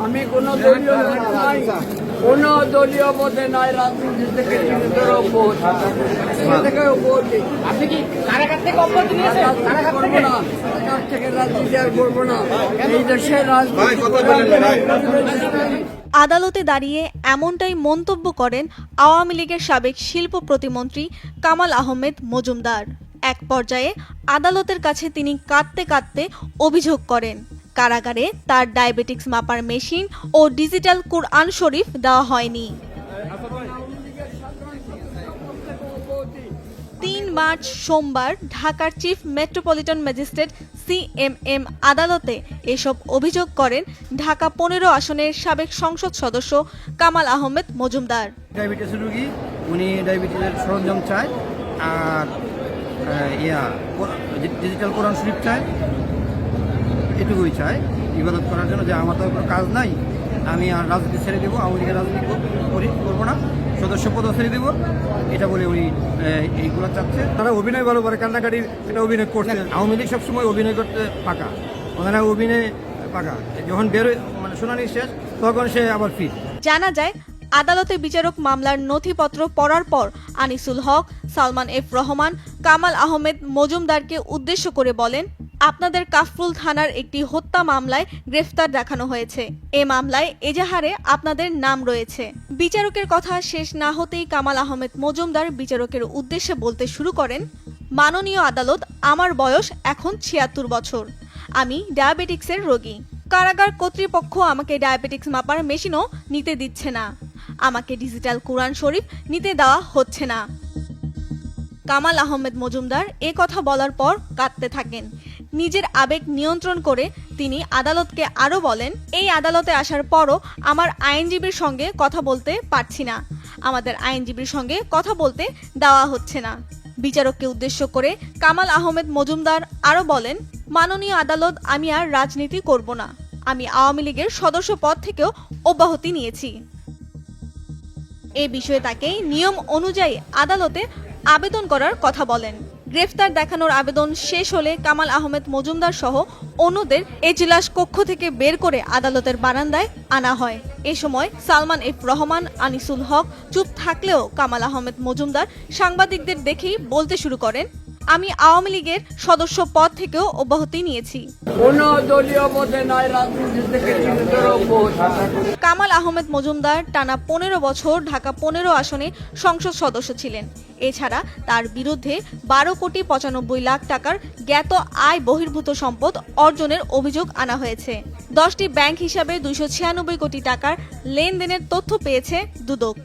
আমি কোন দলীয় নাই, কোন দলীয় পদে নাই, রাজনীতি থেকে আপনি কি কারাগার থেকে অব্যাহতি নিয়েছেন? করবো না, সরকার থেকে রাজনীতি আর করবো না। এই দেশে রাজনীতি আদালতে দাঁড়িয়ে এমনটাই মন্তব্য করেন আওয়ামী লীগের সাবেক শিল্প প্রতিমন্ত্রী কামাল আহমেদ মজুমদার। এক পর্যায়ে আদালতের কাছে তিনি কাঁদতে কাঁদতে অভিযোগ করেন, কারাগারে তার ডায়াবেটিক্স মাপার মেশিন ও ডিজিটাল কুরআন শরীফ দেওয়া হয়নি। ৩ মার্চ সোমবার ঢাকার চিফ মেট্রোপলিটন ম্যাজিস্ট্রেট CMM আদালতে এসব অভিযোগ করেন ঢাকা ১৫ আসনের সাবেক সংসদ সদস্য কামাল আহমেদ মজুমদার। ডায়াবেটিস রোগী, উনি ডায়াবেটিসের সরঞ্জাম চায় আর ডিজিটাল কোরআন শরীফ চায়, এটুকুই চায় ইবাদত করার জন্য। যে আমার তো কোনো কাজ নাই, আমি আর রাজনীতি ছেড়ে দেবো, আওয়ামী লীগের রাজনীতি করবো না, সদস্য পদও ছেড়ে দেবো, এটা বলে উনি এইগুলো চাচ্ছে। তারা অভিনয় ভালো করে, কান্নাকাটির এটা অভিনয় করছে। আওয়ামী লীগ সবসময় অভিনয় করতে পাকা, ওখানে অভিনয় পাকা, যখন বেরোয় মানে শুনানি শেষ তখন সে আবার ফিট। জানা যায়, আদালতে বিচারক মামলার নথিপত্র পড়ার পর আনিসুল হক, সালমান এফ রহমান কামাল আহমেদ মজুমদারকে উদ্দেশ্য করে বলেন, আপনাদের কাফরুল থানার একটি হত্যা মামলায় গ্রেফতার দেখানো হয়েছে। এ মামলায় এজাহারে আপনাদের নাম রয়েছে। বিচারকের কথা শেষ না হতেই কামাল আহমেদ মজুমদার বিচারকের উদ্দেশ্যে বলতে শুরু করেন, মাননীয় আদালত, আমার বয়স এখন ৭৬ বছর। আমি ডায়াবেটিক্সের রোগী। কারাগার কর্তৃপক্ষ আমাকে ডায়াবেটিক্স মাপার মেশিনও নিতে দিচ্ছে না। আমাকে ডিজিটাল কুরআন শরীফ নিতে দেওয়া হচ্ছে না। কামাল আহমেদ মজুমদার এ কথা বলার পর কাঁদতে থাকেন। নিজের আবেগ নিয়ন্ত্রণ করে তিনি আদালতকে আরও বলেন, এই আদালতে আসার পরও আমার আইনজীবীর সঙ্গে কথা বলতে পারছি না। আমাদের আইনজীবীর সঙ্গে কথা বলতে দেওয়া হচ্ছে না। বিচারককে উদ্দেশ্য করে কামাল আহমেদ মজুমদার আরও বলেন, মাননীয় আদালত, আমি আর রাজনীতি করব না। আমি আওয়ামী লীগের সদস্য পদ থেকেও অব্যাহতি নিয়েছি। এ বিষয়ে তাকে নিয়ম অনুযায়ী আদালতে আবেদন করার কথা বলেন। গ্রেফতার দেখানোর আবেদন শেষ হলে কামাল আহমেদ মজুমদার সহ অন্যদের এজলাস কক্ষ থেকে বের করে আদালতের বারান্দায় আনা হয়। এ সময় সালমান এফ রহমান, আনিসুল হক চুপ থাকলেও কামাল আহমেদ মজুমদার সাংবাদিকদের দেখেই বলতে শুরু করেন, আমি আওয়ামী লীগের সদস্য পদ থেকেও অব্যাহতি নিয়েছি। কোন দলীয় পদে নাই, রাজনীতি থেকে কামাল আহমেদ মজুমদার টানা ১৫ বছর ঢাকা ১৫ আসনে সংসদ সদস্য ছিলেন। এছাড়া তার বিরুদ্ধে ১২ কোটি ৯৫ লাখ টাকার জ্ঞাত আয় বহির্ভূত সম্পদ অর্জনের অভিযোগ আনা হয়েছে। 10টি ব্যাংক হিসাবে ২৯৬ কোটি টাকার লেনদেনের তথ্য পেয়েছে দুদক।